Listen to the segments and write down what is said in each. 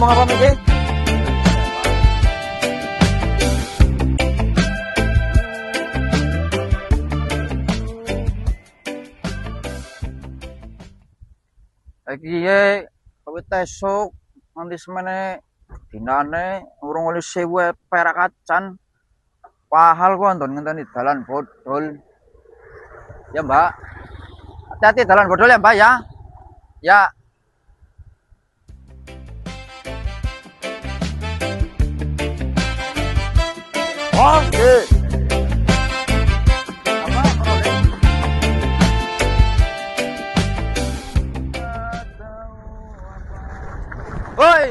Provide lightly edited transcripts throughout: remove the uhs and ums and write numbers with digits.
ngomong apa Miki? Iki ye kawit esuk nanti semene dinane urung oleh 1000 perak acan. Pahal kok anton ngenteni dalan bodol. Ya, Mbak. Hati-hati dalan bodol ya, Mbak ya. Ya. Oke. Woi.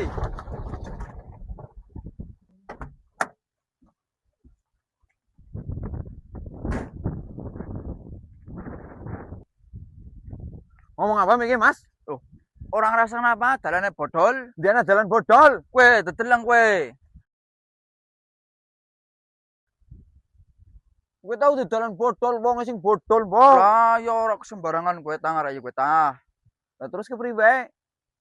Ngomong apa Miki, Mas? Loh, orang rasa apa? Dalane bodol. Dia jalan bodol. Kue, dedelang kue. Kue tahu di dalan bodol, wong sing bodol, wong. Lah, ya ora sembarangan kue tangar aja kue tah. Lah terus kepriwe?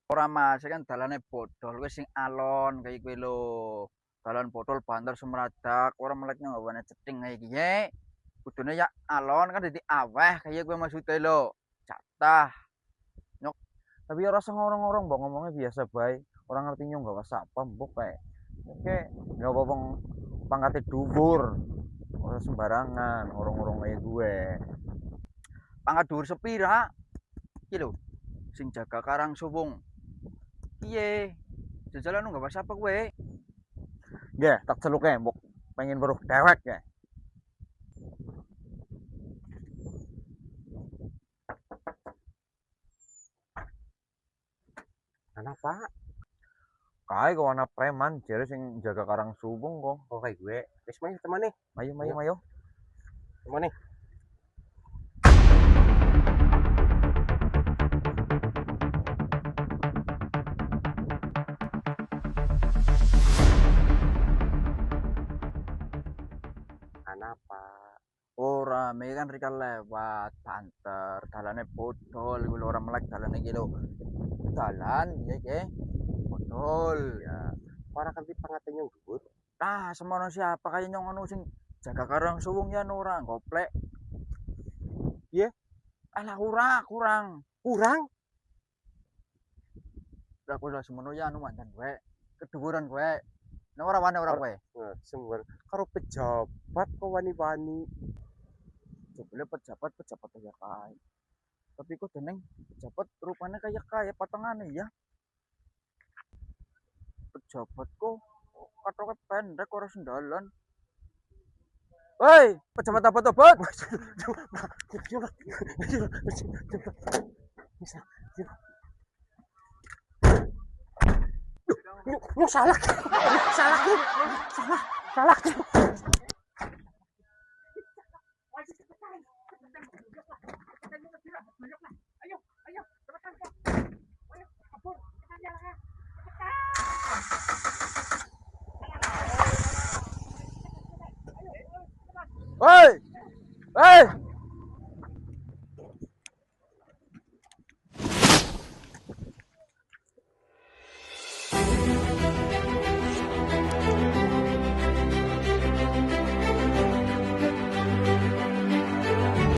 Ora Mas, kan dalane bodol wis sing alon kaya kuwi lho. Dalan bodol banter semradak, ora melek nang gawane cething kaya iki. Kudune ya alon kan dadi aweh kaya kuwi maksude lho. Jatah. Nyok. Tapi ora ngorong-ngorong mbok ngomongnya biasa bae. Ora ngerti nyong gawa sapa mbok kae. Oke, ya apa wong pangkate dhuwur. Ora sembarangan ngorong-ngorong kaya gue. Pangkat dhuwur sepira? Iki lho, sing jaga Karang Suwung. Piye? Jajalan nggak pas apa gue? Ya, tak celuke mbok pengen weruh dewek ya. Anak Pak, Kae kok ana preman jare sing jaga Karang Suwung kok. oh kayak gue. Wis mayo temane. Mayo. Temane. Anak Pak. Ora, mriki kan rika lewat banter, dalane bodol iku lho ora melek dalane iki lho. Dalan ya iki bodol ya. Ora kanthi pangatene dhuwur. Ah, semono siapa kaya nyong anu sing jaga Karang Suwung ya ora goplek. Iya? Alah kurang. Kurang. Lah kok semono ya anu mandan kowe. Keduwuran kowe. Nek ora wani ora kowe. Sembar karo pejabat kok wani-wani. Jebule pejabat ya kae. Tapi kok deneng pejabat rupanya kayak patengane ya. Pejabat kok katoke pendek ora sendalan. Woi, pejabat apa toh, Bot? Lu salah. Salah. Woi!